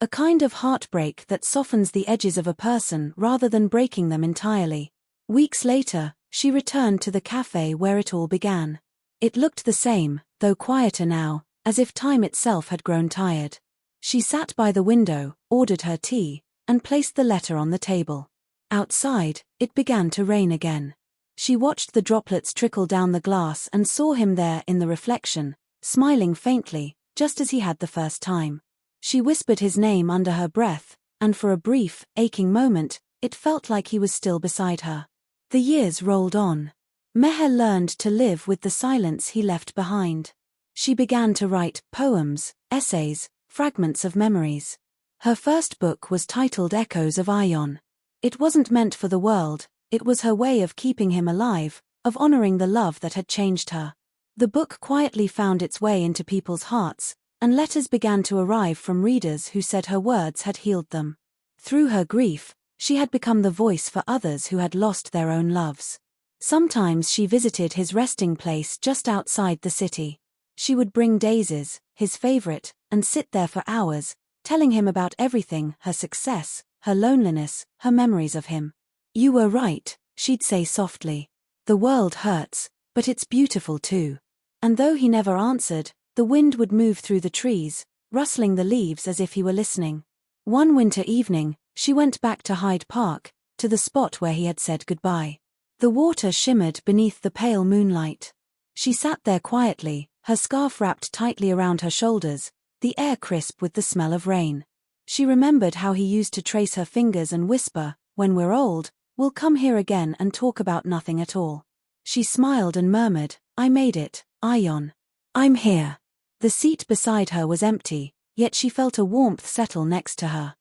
A kind of heartbreak that softens the edges of a person rather than breaking them entirely. Weeks later, she returned to the cafe where it all began. It looked the same, though quieter now, as if time itself had grown tired. She sat by the window, ordered her tea, and placed the letter on the table. Outside, it began to rain again. She watched the droplets trickle down the glass and saw him there in the reflection, smiling faintly, just as he had the first time. She whispered his name under her breath, and for a brief, aching moment, it felt like he was still beside her. The years rolled on. Meher learned to live with the silence he left behind. She began to write poems, essays, fragments of memories. Her first book was titled Echoes of Ion. It wasn't meant for the world, it was her way of keeping him alive, of honoring the love that had changed her. The book quietly found its way into people's hearts, and letters began to arrive from readers who said her words had healed them. Through her grief, she had become the voice for others who had lost their own loves. Sometimes she visited his resting place just outside the city. She would bring daisies, his favorite, and sit there for hours, telling him about everything, her success, her loneliness, her memories of him. "You were right," she'd say softly. "The world hurts, but it's beautiful too." And though he never answered, the wind would move through the trees, rustling the leaves as if he were listening. One winter evening, she went back to Hyde Park, to the spot where he had said goodbye. The water shimmered beneath the pale moonlight. She sat there quietly, her scarf wrapped tightly around her shoulders, the air crisp with the smell of rain. She remembered how he used to trace her fingers and whisper, "When we're old, we'll come here again and talk about nothing at all." She smiled and murmured, "I made it, Ion. I'm here." The seat beside her was empty, yet she felt a warmth settle next to her.